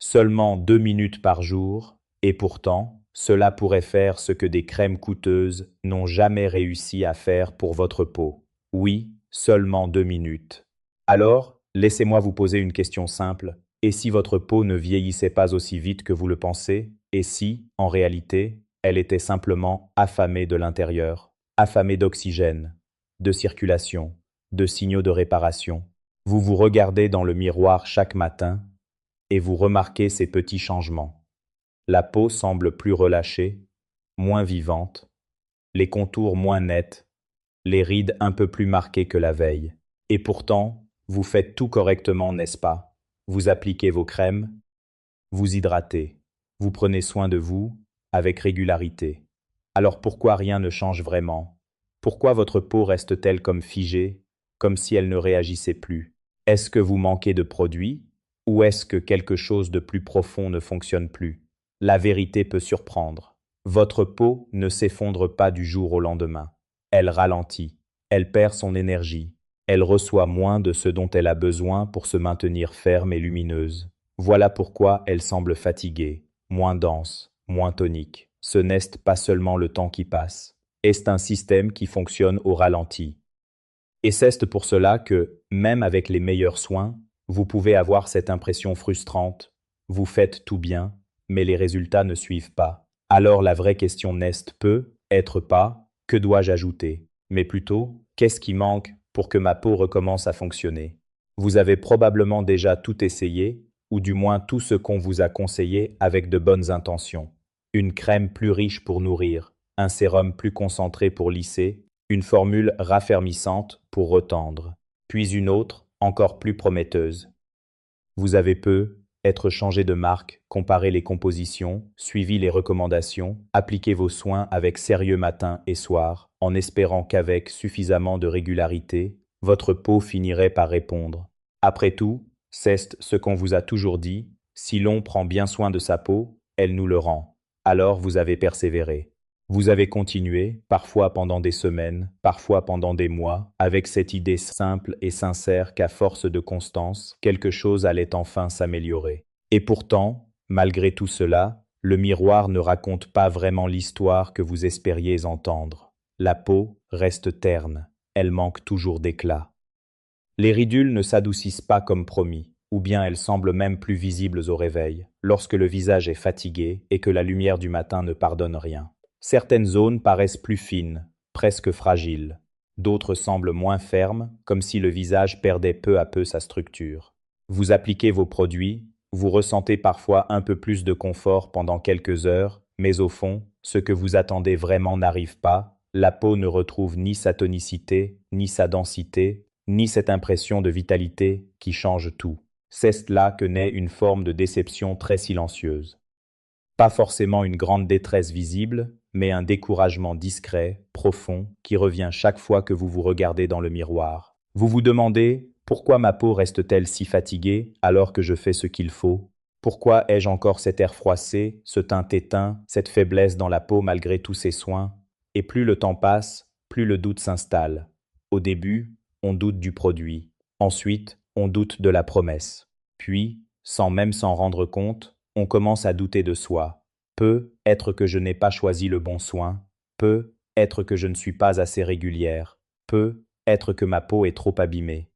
Seulement 2 minutes par jour, et pourtant, cela pourrait faire ce que des crèmes coûteuses n'ont jamais réussi à faire pour votre peau. Oui, seulement 2 minutes. Alors, laissez-moi vous poser une question simple. Et si votre peau ne vieillissait pas aussi vite que vous le pensez? Et si, en réalité, elle était simplement affamée de l'intérieur, affamée d'oxygène, de circulation, de signaux de réparation? Vous vous regardez dans le miroir chaque matin et vous remarquez ces petits changements. La peau semble plus relâchée, moins vivante, les contours moins nets, les rides un peu plus marquées que la veille. Et pourtant, vous faites tout correctement, n'est-ce pas? Vous appliquez vos crèmes, vous hydratez, vous prenez soin de vous avec régularité. Alors pourquoi rien ne change vraiment? Pourquoi votre peau reste-t-elle comme figée, comme si elle ne réagissait plus? Est-ce que vous manquez de produits ou est-ce que quelque chose de plus profond ne fonctionne plus? La vérité peut surprendre. Votre peau ne s'effondre pas du jour au lendemain. Elle ralentit, elle perd son énergie, elle reçoit moins de ce dont elle a besoin pour se maintenir ferme et lumineuse. Voilà pourquoi elle semble fatiguée, moins dense, moins tonique. Ce n'est pas seulement le temps qui passe, c'est un système qui fonctionne au ralenti. Et c'est pour cela que, même avec les meilleurs soins, vous pouvez avoir cette impression frustrante. Vous faites tout bien, mais les résultats ne suivent pas. Alors la vraie question n'est peut être pas que dois-je ajouter, mais plutôt qu'est-ce qui manque pour que ma peau recommence à fonctionner. Vous avez probablement déjà tout essayé, ou du moins tout ce qu'on vous a conseillé avec de bonnes intentions. Une crème plus riche pour nourrir, un sérum plus concentré pour lisser, une formule raffermissante pour retendre, puis une autre, encore plus prometteuse. Vous avez être changé de marque, comparé les compositions, suivi les recommandations, appliqué vos soins avec sérieux matin et soir, en espérant qu'avec suffisamment de régularité, votre peau finirait par répondre. Après tout, c'est ce qu'on vous a toujours dit, si l'on prend bien soin de sa peau, elle nous le rend. Alors vous avez persévéré. Vous avez continué, parfois pendant des semaines, parfois pendant des mois, avec cette idée simple et sincère qu'à force de constance, quelque chose allait enfin s'améliorer. Et pourtant, malgré tout cela, le miroir ne raconte pas vraiment l'histoire que vous espériez entendre. La peau reste terne, elle manque toujours d'éclat. Les ridules ne s'adoucissent pas comme promis, ou bien elles semblent même plus visibles au réveil, lorsque le visage est fatigué et que la lumière du matin ne pardonne rien. Certaines zones paraissent plus fines, presque fragiles. D'autres semblent moins fermes, comme si le visage perdait peu à peu sa structure. Vous appliquez vos produits, vous ressentez parfois un peu plus de confort pendant quelques heures, mais au fond, ce que vous attendez vraiment n'arrive pas. La peau ne retrouve ni sa tonicité, ni sa densité, ni cette impression de vitalité qui change tout. C'est là que naît une forme de déception très silencieuse. Pas forcément une grande détresse visible, mais un découragement discret, profond, qui revient chaque fois que vous vous regardez dans le miroir. Vous vous demandez pourquoi ma peau reste-t-elle si fatiguée alors que je fais ce qu'il faut? Pourquoi ai-je encore cet air froissé, ce teint éteint, cette faiblesse dans la peau malgré tous ces soins? Et plus le temps passe, plus le doute s'installe. Au début, on doute du produit. Ensuite, on doute de la promesse. Puis, sans même s'en rendre compte, on commence à douter de soi. Peut-être que je n'ai pas choisi le bon soin. Peut-être que je ne suis pas assez régulière. Peut-être que ma peau est trop abîmée.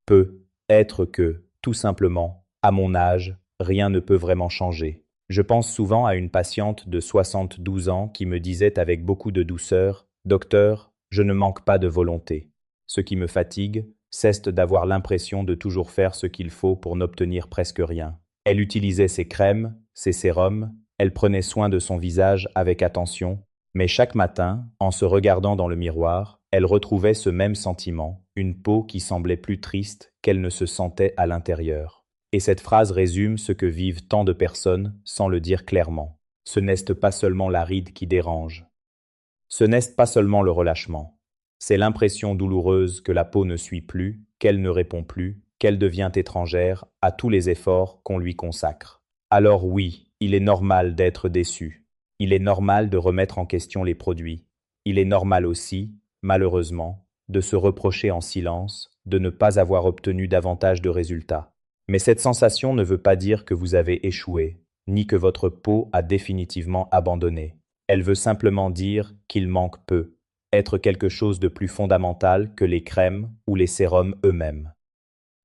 Peut-être que, tout simplement, à mon âge, rien ne peut vraiment changer. Je pense souvent à une patiente de 72 ans qui me disait avec beaucoup de douceur, « Docteur, je ne manque pas de volonté. Ce qui me fatigue, c'est d'avoir l'impression de toujours faire ce qu'il faut pour n'obtenir presque rien. » Elle utilisait ses crèmes, ses sérums, elle prenait soin de son visage avec attention, mais chaque matin, en se regardant dans le miroir, elle retrouvait ce même sentiment, une peau qui semblait plus triste qu'elle ne se sentait à l'intérieur. Et cette phrase résume ce que vivent tant de personnes sans le dire clairement. Ce n'est pas seulement la ride qui dérange. Ce n'est pas seulement le relâchement. C'est l'impression douloureuse que la peau ne suit plus, qu'elle ne répond plus, qu'elle devient étrangère à tous les efforts qu'on lui consacre. Alors oui, il est normal d'être déçu. Il est normal de remettre en question les produits. Il est normal aussi, malheureusement, de se reprocher en silence de ne pas avoir obtenu davantage de résultats. Mais cette sensation ne veut pas dire que vous avez échoué, ni que votre peau a définitivement abandonné. Elle veut simplement dire qu'il manque peu, être quelque chose de plus fondamental que les crèmes ou les sérums eux-mêmes.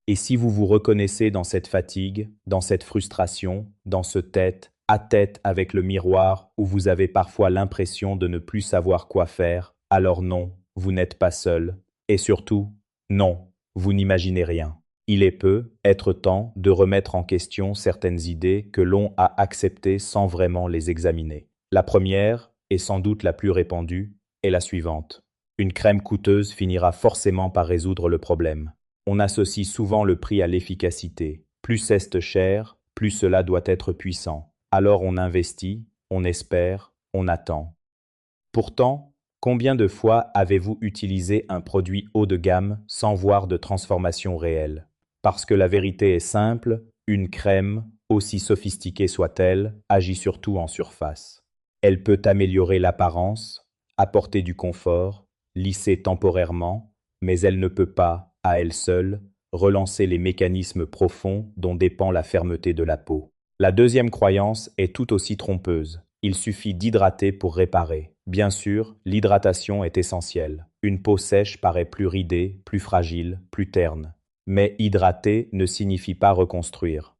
Et si vous vous reconnaissez dans cette fatigue, dans cette frustration, dans ce tête-à-tête avec le miroir où vous avez parfois l'impression de ne plus savoir quoi faire, alors non, vous n'êtes pas seul. Et surtout, non, vous n'imaginez rien. Il est peut-être temps de remettre en question certaines idées que l'on a acceptées sans vraiment les examiner. La première, et sans doute la plus répandue, est la suivante. Une crème coûteuse finira forcément par résoudre le problème. On associe souvent le prix à l'efficacité. Plus c'est cher, plus cela doit être puissant. Alors on investit, on espère, on attend. Pourtant, combien de fois avez-vous utilisé un produit haut de gamme sans voir de transformation réelle? Parce que la vérité est simple, une crème, aussi sophistiquée soit-elle, agit surtout en surface. Elle peut améliorer l'apparence, apporter du confort, lisser temporairement, mais elle ne peut pas, à elle seule, relancer les mécanismes profonds dont dépend la fermeté de la peau. La deuxième croyance est tout aussi trompeuse. Il suffit d'hydrater pour réparer. Bien sûr, l'hydratation est essentielle. Une peau sèche paraît plus ridée, plus fragile, plus terne. Mais hydrater ne signifie pas reconstruire.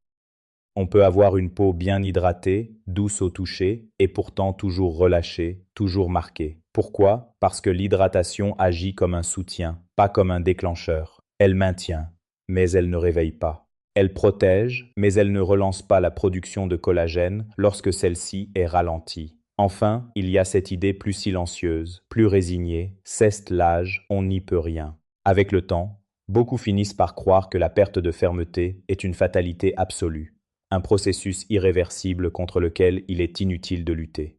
On peut avoir une peau bien hydratée, douce au toucher, et pourtant toujours relâchée, toujours marquée. Pourquoi? Parce que l'hydratation agit comme un soutien, pas comme un déclencheur. Elle maintient, mais elle ne réveille pas. Elle protège, mais elle ne relance pas la production de collagène lorsque celle-ci est ralentie. Enfin, il y a cette idée plus silencieuse, plus résignée, c'est l'âge, on n'y peut rien. Avec le temps, beaucoup finissent par croire que la perte de fermeté est une fatalité absolue, un processus irréversible contre lequel il est inutile de lutter.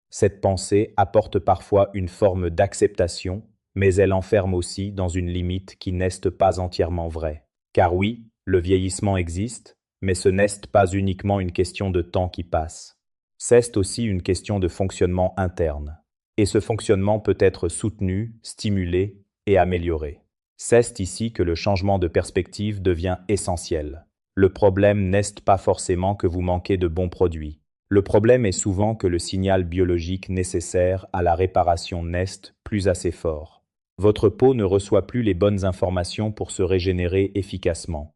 Cette pensée apporte parfois une forme d'acceptation, mais elle enferme aussi dans une limite qui n'est pas entièrement vraie. Car oui, le vieillissement existe, mais ce n'est pas uniquement une question de temps qui passe. C'est aussi une question de fonctionnement interne. Et ce fonctionnement peut être soutenu, stimulé et amélioré. C'est ici que le changement de perspective devient essentiel. Le problème n'est pas forcément que vous manquez de bons produits. Le problème est souvent que le signal biologique nécessaire à la réparation n'est plus assez fort. Votre peau ne reçoit plus les bonnes informations pour se régénérer efficacement.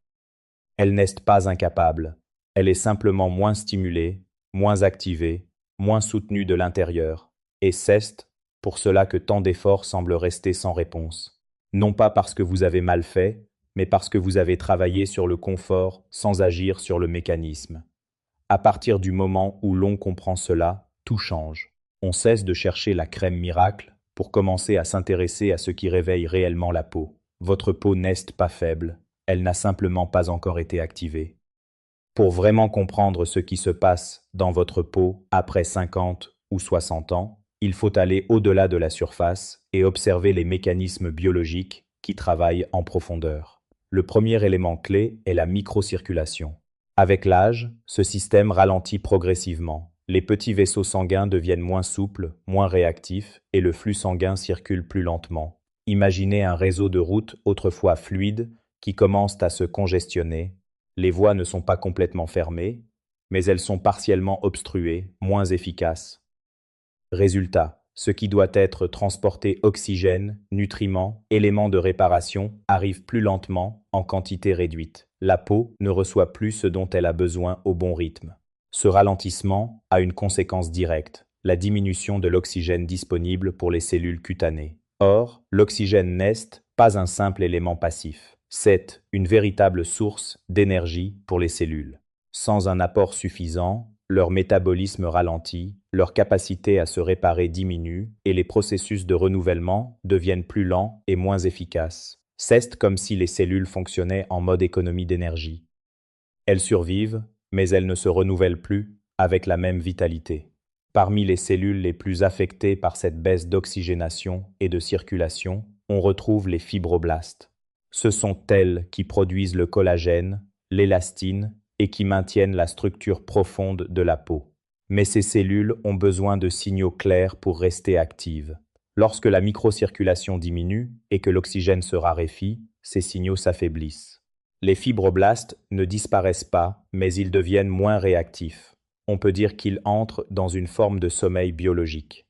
Elle n'est pas incapable, elle est simplement moins stimulée, moins activée, moins soutenue de l'intérieur. Et c'est pour cela que tant d'efforts semblent rester sans réponse. Non pas parce que vous avez mal fait, mais parce que vous avez travaillé sur le confort sans agir sur le mécanisme. À partir du moment où l'on comprend cela, tout change. On cesse de chercher la crème miracle pour commencer à s'intéresser à ce qui réveille réellement la peau. Votre peau n'est pas faible, elle n'a simplement pas encore été activée. Pour vraiment comprendre ce qui se passe dans votre peau après 50 ou 60 ans, il faut aller au-delà de la surface et observer les mécanismes biologiques qui travaillent en profondeur. Le premier élément clé est la microcirculation. Avec l'âge, ce système ralentit progressivement. Les petits vaisseaux sanguins deviennent moins souples, moins réactifs, et le flux sanguin circule plus lentement. Imaginez un réseau de routes autrefois fluide qui commence à se congestionner. Les voies ne sont pas complètement fermées, mais elles sont partiellement obstruées, moins efficaces. Résultat, ce qui doit être transporté oxygène, nutriments, éléments de réparation arrive plus lentement, en quantité réduite. La peau ne reçoit plus ce dont elle a besoin au bon rythme. Ce ralentissement a une conséquence directe, la diminution de l'oxygène disponible pour les cellules cutanées. Or, l'oxygène n'est pas un simple élément passif. C'est une véritable source d'énergie pour les cellules. Sans un apport suffisant, leur métabolisme ralentit, leur capacité à se réparer diminue et les processus de renouvellement deviennent plus lents et moins efficaces. C'est comme si les cellules fonctionnaient en mode économie d'énergie. Elles survivent, mais elles ne se renouvellent plus avec la même vitalité. Parmi les cellules les plus affectées par cette baisse d'oxygénation et de circulation, on retrouve les fibroblastes. Ce sont elles qui produisent le collagène, l'élastine et qui maintiennent la structure profonde de la peau. Mais ces cellules ont besoin de signaux clairs pour rester actives. Lorsque la microcirculation diminue et que l'oxygène se raréfie, ces signaux s'affaiblissent. Les fibroblastes ne disparaissent pas, mais ils deviennent moins réactifs. On peut dire qu'ils entrent dans une forme de sommeil biologique.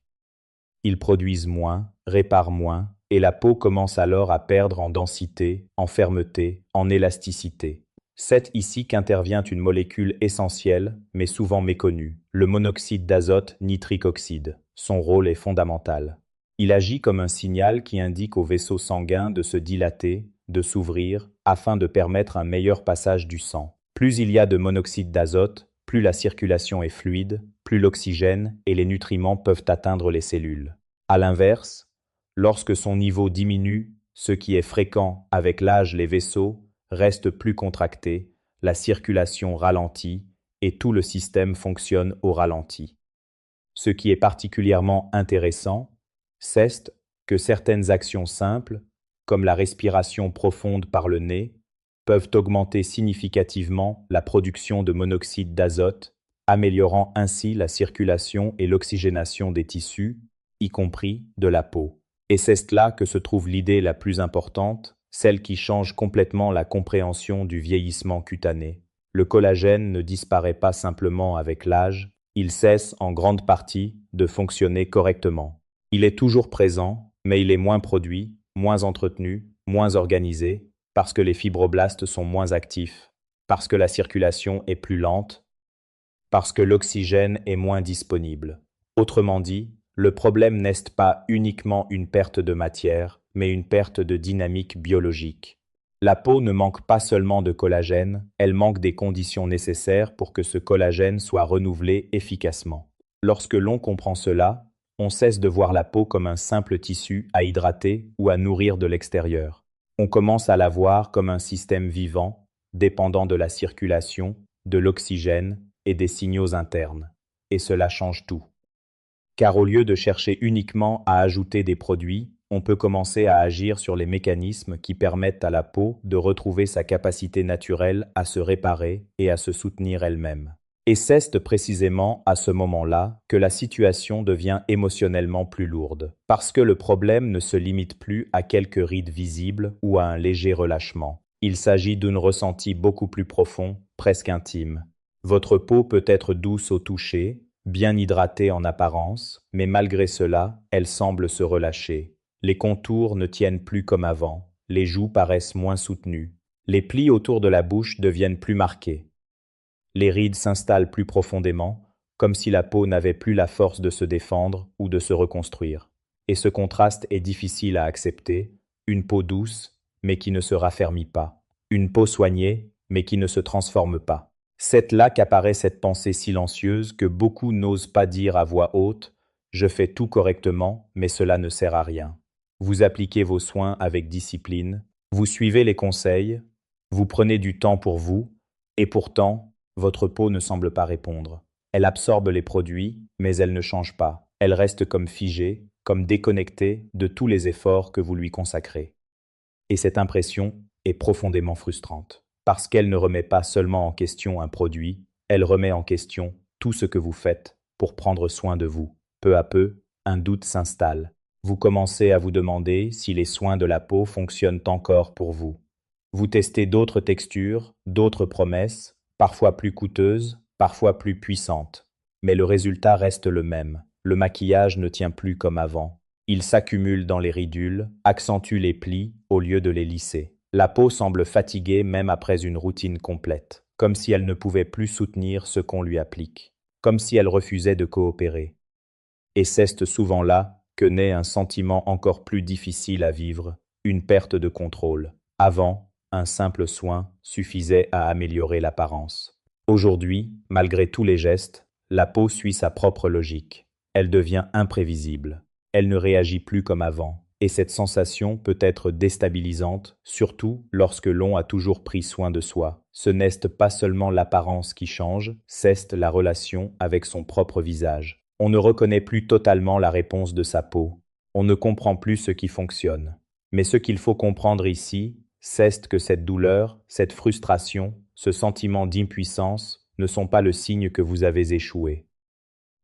Ils produisent moins, réparent moins, et la peau commence alors à perdre en densité, en fermeté, en élasticité. C'est ici qu'intervient une molécule essentielle, mais souvent méconnue, le monoxyde d'azote nitrique oxyde. Son rôle est fondamental. Il agit comme un signal qui indique aux vaisseaux sanguins de se dilater, de s'ouvrir, afin de permettre un meilleur passage du sang. Plus il y a de monoxyde d'azote, plus la circulation est fluide, plus l'oxygène et les nutriments peuvent atteindre les cellules. À l'inverse, lorsque son niveau diminue, ce qui est fréquent avec l'âge, les vaisseaux restent plus contractés, la circulation ralentit et tout le système fonctionne au ralenti. Ce qui est particulièrement intéressant, c'est que certaines actions simples, comme la respiration profonde par le nez, peuvent augmenter significativement la production de monoxyde d'azote, améliorant ainsi la circulation et l'oxygénation des tissus, y compris de la peau. Et c'est là que se trouve l'idée la plus importante, celle qui change complètement la compréhension du vieillissement cutané. Le collagène ne disparaît pas simplement avec l'âge, il cesse en grande partie de fonctionner correctement. Il est toujours présent, mais il est moins produit, moins entretenu, moins organisé, parce que les fibroblastes sont moins actifs, parce que la circulation est plus lente, parce que l'oxygène est moins disponible. Autrement dit, le problème n'est pas uniquement une perte de matière, mais une perte de dynamique biologique. La peau ne manque pas seulement de collagène, elle manque des conditions nécessaires pour que ce collagène soit renouvelé efficacement. Lorsque l'on comprend cela, on cesse de voir la peau comme un simple tissu à hydrater ou à nourrir de l'extérieur. On commence à la voir comme un système vivant, dépendant de la circulation, de l'oxygène et des signaux internes. Et cela change tout. Car au lieu de chercher uniquement à ajouter des produits, on peut commencer à agir sur les mécanismes qui permettent à la peau de retrouver sa capacité naturelle à se réparer et à se soutenir elle-même. Et c'est précisément à ce moment-là que la situation devient émotionnellement plus lourde, parce que le problème ne se limite plus à quelques rides visibles ou à un léger relâchement. Il s'agit d'un ressenti beaucoup plus profond, presque intime. Votre peau peut être douce au toucher, bien hydratée en apparence, mais malgré cela, elle semble se relâcher. Les contours ne tiennent plus comme avant, les joues paraissent moins soutenues, les plis autour de la bouche deviennent plus marqués. Les rides s'installent plus profondément, comme si la peau n'avait plus la force de se défendre ou de se reconstruire. Et ce contraste est difficile à accepter, une peau douce, mais qui ne se raffermit pas, une peau soignée, mais qui ne se transforme pas. C'est là qu'apparaît cette pensée silencieuse que beaucoup n'osent pas dire à voix haute, « Je fais tout correctement, mais cela ne sert à rien ». Vous appliquez vos soins avec discipline, vous suivez les conseils, vous prenez du temps pour vous, et pourtant, votre peau ne semble pas répondre. Elle absorbe les produits, mais elle ne change pas. Elle reste comme figée, comme déconnectée de tous les efforts que vous lui consacrez. Et cette impression est profondément frustrante, parce qu'elle ne remet pas seulement en question un produit, elle remet en question tout ce que vous faites pour prendre soin de vous. Peu à peu, un doute s'installe. Vous commencez à vous demander si les soins de la peau fonctionnent encore pour vous. Vous testez d'autres textures, d'autres promesses, parfois plus coûteuses, parfois plus puissantes. Mais le résultat reste le même. Le maquillage ne tient plus comme avant. Il s'accumule dans les ridules, accentue les plis au lieu de les lisser. La peau semble fatiguée même après une routine complète, comme si elle ne pouvait plus soutenir ce qu'on lui applique, comme si elle refusait de coopérer. Et c'est souvent là que naît un sentiment encore plus difficile à vivre, une perte de contrôle. Avant, un simple soin suffisait à améliorer l'apparence. Aujourd'hui, malgré tous les gestes, la peau suit sa propre logique. Elle devient imprévisible. Elle ne réagit plus comme avant. Et cette sensation peut être déstabilisante, surtout lorsque l'on a toujours pris soin de soi. Ce n'est pas seulement l'apparence qui change, c'est la relation avec son propre visage. On ne reconnaît plus totalement la réponse de sa peau. On ne comprend plus ce qui fonctionne. Mais ce qu'il faut comprendre ici, c'est que cette douleur, cette frustration, ce sentiment d'impuissance ne sont pas le signe que vous avez échoué.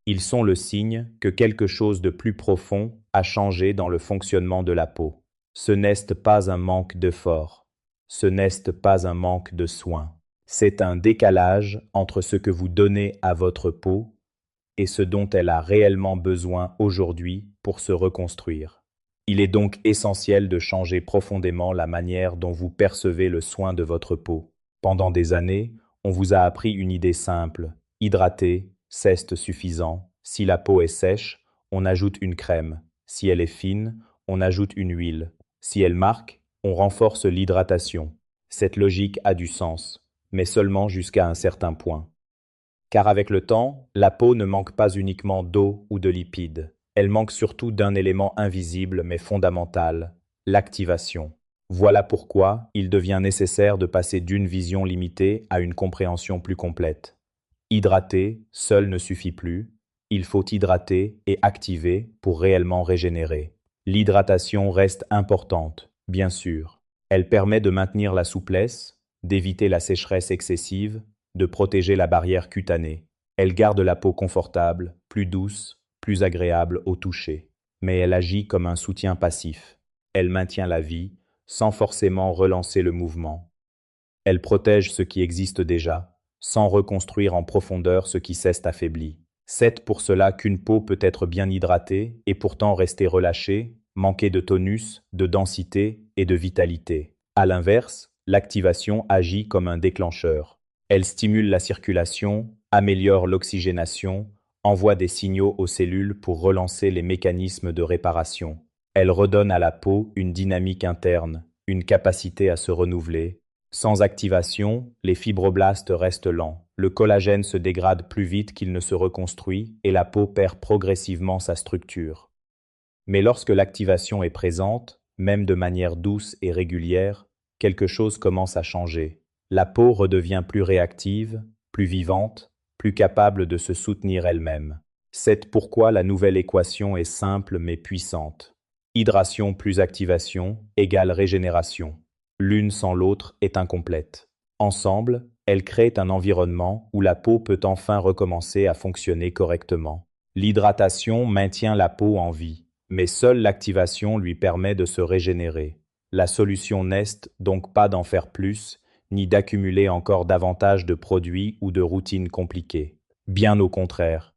Ils sont le signe que quelque chose de plus profond a changé dans le fonctionnement de la peau. Ce n'est pas un manque d'effort. Ce n'est pas un manque de soins. C'est un décalage entre ce que vous donnez à votre peau et ce dont elle a réellement besoin aujourd'hui pour se reconstruire. Il est donc essentiel de changer profondément la manière dont vous percevez le soin de votre peau. Pendant des années, on vous a appris une idée simple: hydrater, c'est suffisant. Si la peau est sèche, on ajoute une crème. Si elle est fine, on ajoute une huile. Si elle marque, on renforce l'hydratation. Cette logique a du sens, mais seulement jusqu'à un certain point. Car avec le temps, la peau ne manque pas uniquement d'eau ou de lipides. Elle manque surtout d'un élément invisible mais fondamental: l'activation. Voilà pourquoi il devient nécessaire de passer d'une vision limitée à une compréhension plus complète. Hydrater seul ne suffit plus, il faut hydrater et activer pour réellement régénérer. L'hydratation reste importante, bien sûr. Elle permet de maintenir la souplesse, d'éviter la sécheresse excessive, de protéger la barrière cutanée. Elle garde la peau confortable, plus douce, plus agréable au toucher. Mais elle agit comme un soutien passif. Elle maintient la vie, sans forcément relancer le mouvement. Elle protège ce qui existe déjà, sans reconstruire en profondeur ce qui s'est affaibli. C'est pour cela qu'une peau peut être bien hydratée et pourtant rester relâchée, manquer de tonus, de densité et de vitalité. À l'inverse, l'activation agit comme un déclencheur. Elle stimule la circulation, améliore l'oxygénation, envoie des signaux aux cellules pour relancer les mécanismes de réparation. Elle redonne à la peau une dynamique interne, une capacité à se renouveler. Sans activation, les fibroblastes restent lents, le collagène se dégrade plus vite qu'il ne se reconstruit et la peau perd progressivement sa structure. Mais lorsque l'activation est présente, même de manière douce et régulière, quelque chose commence à changer. La peau redevient plus réactive, plus vivante, plus capable de se soutenir elle-même. C'est pourquoi la nouvelle équation est simple mais puissante. Hydration plus activation égale régénération. L'une sans l'autre est incomplète. Ensemble, elles créent un environnement où la peau peut enfin recommencer à fonctionner correctement. L'hydratation maintient la peau en vie, mais seule l'activation lui permet de se régénérer. La solution n'est donc pas d'en faire plus, ni d'accumuler encore davantage de produits ou de routines compliquées. Bien au contraire.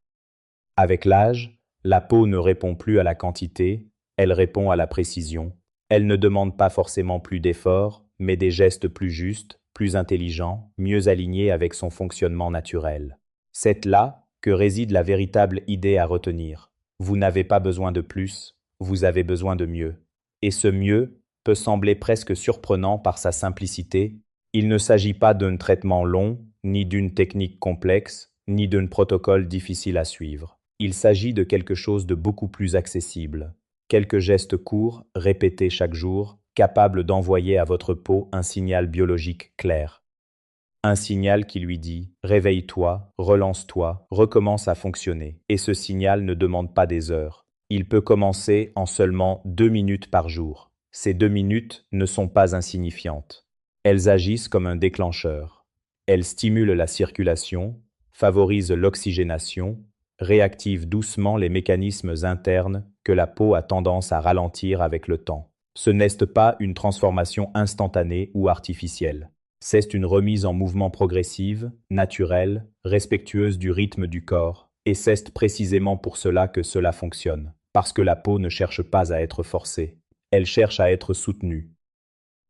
Avec l'âge, la peau ne répond plus à la quantité, elle répond à la précision. Elle ne demande pas forcément plus d'efforts, mais des gestes plus justes, plus intelligents, mieux alignés avec son fonctionnement naturel. C'est là que réside la véritable idée à retenir. Vous n'avez pas besoin de plus, vous avez besoin de mieux. Et ce mieux peut sembler presque surprenant par sa simplicité. Il ne s'agit pas d'un traitement long, ni d'une technique complexe, ni d'un protocole difficile à suivre. Il s'agit de quelque chose de beaucoup plus accessible. Quelques gestes courts, répétés chaque jour, capables d'envoyer à votre peau un signal biologique clair. Un signal qui lui dit « Réveille-toi, relance-toi, recommence à fonctionner ». Et ce signal ne demande pas des heures. Il peut commencer en seulement 2 minutes par jour. Ces 2 minutes ne sont pas insignifiantes. Elles agissent comme un déclencheur. Elles stimulent la circulation, favorisent l'oxygénation, réactivent doucement les mécanismes internes que la peau a tendance à ralentir avec le temps. Ce n'est pas une transformation instantanée ou artificielle. C'est une remise en mouvement progressive, naturelle, respectueuse du rythme du corps, et c'est précisément pour cela que cela fonctionne, parce que la peau ne cherche pas à être forcée, elle cherche à être soutenue.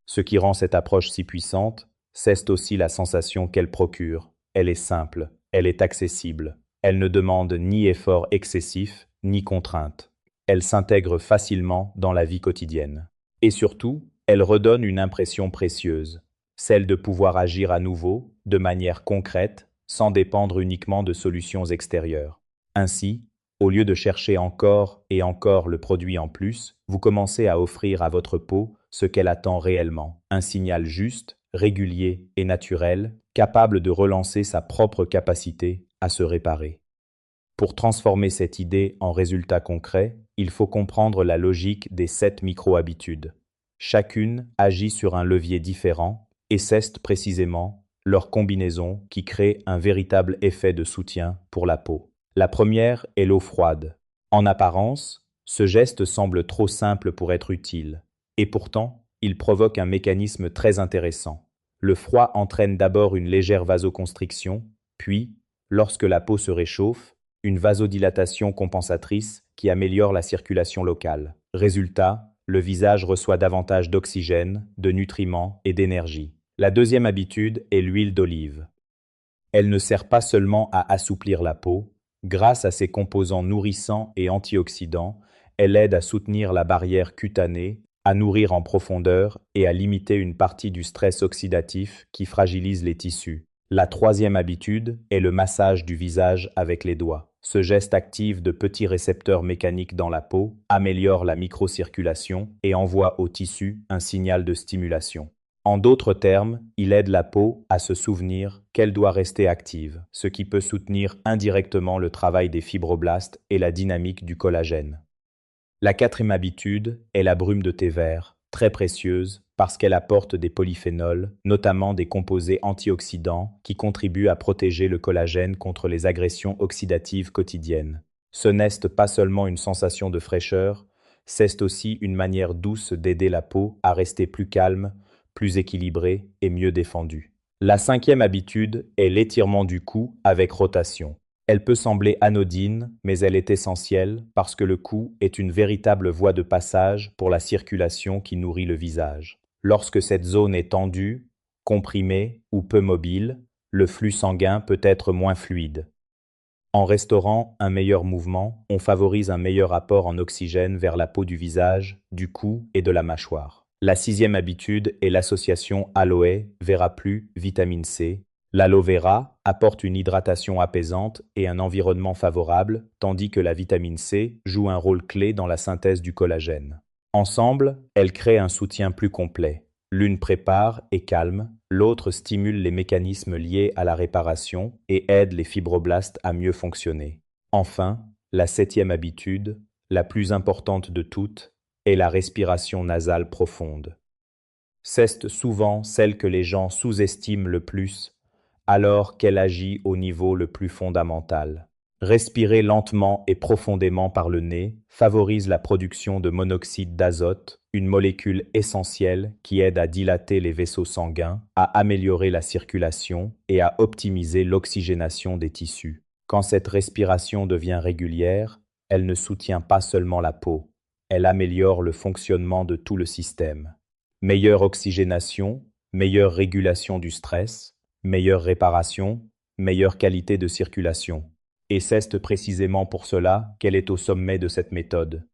Ce qui rend cette approche si puissante, c'est aussi la sensation qu'elle procure. Elle est simple, elle est accessible, elle ne demande ni effort excessif, ni contrainte. Elle s'intègre facilement dans la vie quotidienne. Et surtout, elle redonne une impression précieuse, celle de pouvoir agir à nouveau, de manière concrète, sans dépendre uniquement de solutions extérieures. Ainsi, au lieu de chercher encore et encore le produit en plus, vous commencez à offrir à votre peau ce qu'elle attend réellement, un signal juste, régulier et naturel, capable de relancer sa propre capacité à se réparer. Pour transformer cette idée en résultat concret, il faut comprendre la logique des 7 micro-habitudes. Chacune agit sur un levier différent et c'est précisément leur combinaison qui crée un véritable effet de soutien pour la peau. La première est l'eau froide. En apparence, ce geste semble trop simple pour être utile. Et pourtant, il provoque un mécanisme très intéressant. Le froid entraîne d'abord une légère vasoconstriction, puis, lorsque la peau se réchauffe, une vasodilatation compensatrice qui améliore la circulation locale. Résultat, le visage reçoit davantage d'oxygène, de nutriments et d'énergie. La deuxième habitude est l'huile d'olive. Elle ne sert pas seulement à assouplir la peau, grâce à ses composants nourrissants et antioxydants, elle aide à soutenir la barrière cutanée, à nourrir en profondeur et à limiter une partie du stress oxydatif qui fragilise les tissus. La troisième habitude est le massage du visage avec les doigts. Ce geste active de petits récepteurs mécaniques dans la peau, améliore la microcirculation et envoie au tissu un signal de stimulation. En d'autres termes, il aide la peau à se souvenir qu'elle doit rester active, ce qui peut soutenir indirectement le travail des fibroblastes et la dynamique du collagène. La quatrième habitude est la brume de thé vert, très précieuse parce qu'elle apporte des polyphénols, notamment des composés antioxydants qui contribuent à protéger le collagène contre les agressions oxydatives quotidiennes. Ce n'est pas seulement une sensation de fraîcheur, c'est aussi une manière douce d'aider la peau à rester plus calme, plus équilibrée et mieux défendue. La cinquième habitude est l'étirement du cou avec rotation. Elle peut sembler anodine, mais elle est essentielle parce que le cou est une véritable voie de passage pour la circulation qui nourrit le visage. Lorsque cette zone est tendue, comprimée ou peu mobile, le flux sanguin peut être moins fluide. En restaurant un meilleur mouvement, on favorise un meilleur apport en oxygène vers la peau du visage, du cou et de la mâchoire. La sixième habitude est l'association aloe vera plus vitamine C. L'aloe vera apporte une hydratation apaisante et un environnement favorable, tandis que la vitamine C joue un rôle clé dans la synthèse du collagène. Ensemble, elles créent un soutien plus complet. L'une prépare et calme, l'autre stimule les mécanismes liés à la réparation et aide les fibroblastes à mieux fonctionner. Enfin, la septième habitude, la plus importante de toutes, est la respiration nasale profonde. C'est souvent celle que les gens sous-estiment le plus, alors qu'elle agit au niveau le plus fondamental. Respirer lentement et profondément par le nez favorise la production de monoxyde d'azote, une molécule essentielle qui aide à dilater les vaisseaux sanguins, à améliorer la circulation et à optimiser l'oxygénation des tissus. Quand cette respiration devient régulière, elle ne soutient pas seulement la peau, elle améliore le fonctionnement de tout le système. Meilleure oxygénation, meilleure régulation du stress, meilleure réparation, meilleure qualité de circulation. Et c'est précisément pour cela qu'elle est au sommet de cette méthode.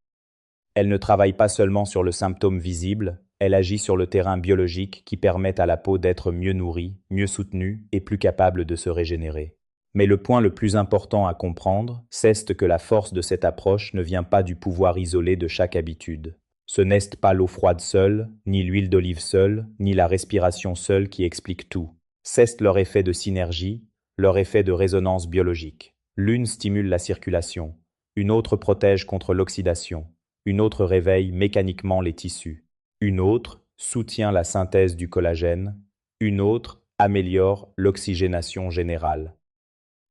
Elle ne travaille pas seulement sur le symptôme visible, elle agit sur le terrain biologique qui permet à la peau d'être mieux nourrie, mieux soutenue et plus capable de se régénérer. Mais le point le plus important à comprendre, c'est que la force de cette approche ne vient pas du pouvoir isolé de chaque habitude. Ce n'est pas l'eau froide seule, ni l'huile d'olive seule, ni la respiration seule qui explique tout. C'est leur effet de synergie, leur effet de résonance biologique. L'une stimule la circulation, une autre protège contre l'oxydation, une autre réveille mécaniquement les tissus, une autre soutient la synthèse du collagène, une autre améliore l'oxygénation générale.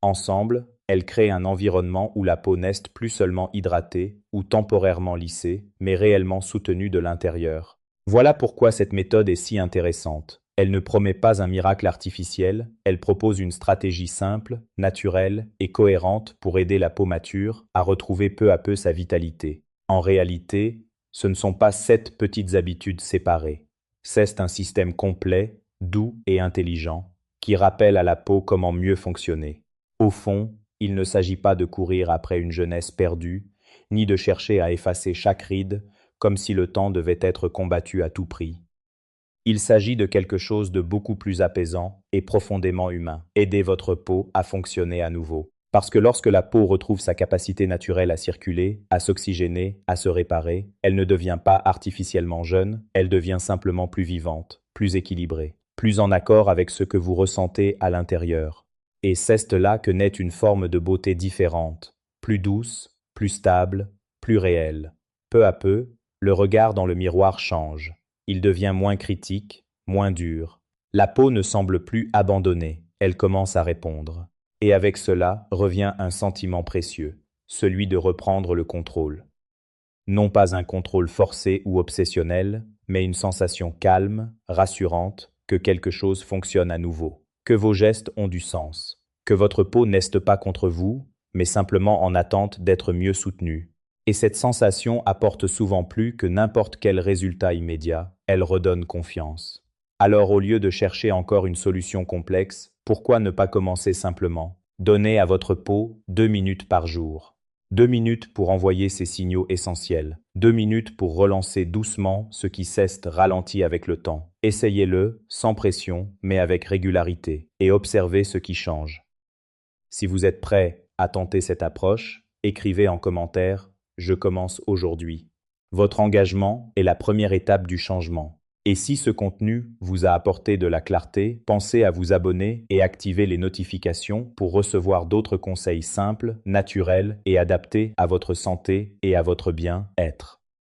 Ensemble, elles créent un environnement où la peau n'est plus seulement hydratée ou temporairement lissée, mais réellement soutenue de l'intérieur. Voilà pourquoi cette méthode est si intéressante. Elle ne promet pas un miracle artificiel, elle propose une stratégie simple, naturelle et cohérente pour aider la peau mature à retrouver peu à peu sa vitalité. En réalité, ce ne sont pas 7 petites habitudes séparées. C'est un système complet, doux et intelligent, qui rappelle à la peau comment mieux fonctionner. Au fond, il ne s'agit pas de courir après une jeunesse perdue, ni de chercher à effacer chaque ride, comme si le temps devait être combattu à tout prix. Il s'agit de quelque chose de beaucoup plus apaisant et profondément humain. Aidez votre peau à fonctionner à nouveau. Parce que lorsque la peau retrouve sa capacité naturelle à circuler, à s'oxygéner, à se réparer, elle ne devient pas artificiellement jeune, elle devient simplement plus vivante, plus équilibrée, plus en accord avec ce que vous ressentez à l'intérieur. Et c'est là que naît une forme de beauté différente, plus douce, plus stable, plus réelle. Peu à peu, le regard dans le miroir change. Il devient moins critique, moins dur. La peau ne semble plus abandonnée, elle commence à répondre. Et avec cela revient un sentiment précieux, celui de reprendre le contrôle. Non pas un contrôle forcé ou obsessionnel, mais une sensation calme, rassurante, que quelque chose fonctionne à nouveau, que vos gestes ont du sens, que votre peau n'est pas contre vous, mais simplement en attente d'être mieux soutenue. Et cette sensation apporte souvent plus que n'importe quel résultat immédiat, elle redonne confiance. Alors au lieu de chercher encore une solution complexe, pourquoi ne pas commencer simplement? Donnez à votre peau 2 minutes par jour. 2 minutes pour envoyer ces signaux essentiels. 2 minutes pour relancer doucement ce qui s'est ralenti avec le temps. Essayez-le, sans pression, mais avec régularité, et observez ce qui change. Si vous êtes prêt à tenter cette approche, écrivez en commentaire « Je commence aujourd'hui ». Votre engagement est la première étape du changement. Et si ce contenu vous a apporté de la clarté, pensez à vous abonner et activer les notifications pour recevoir d'autres conseils simples, naturels et adaptés à votre santé et à votre bien-être.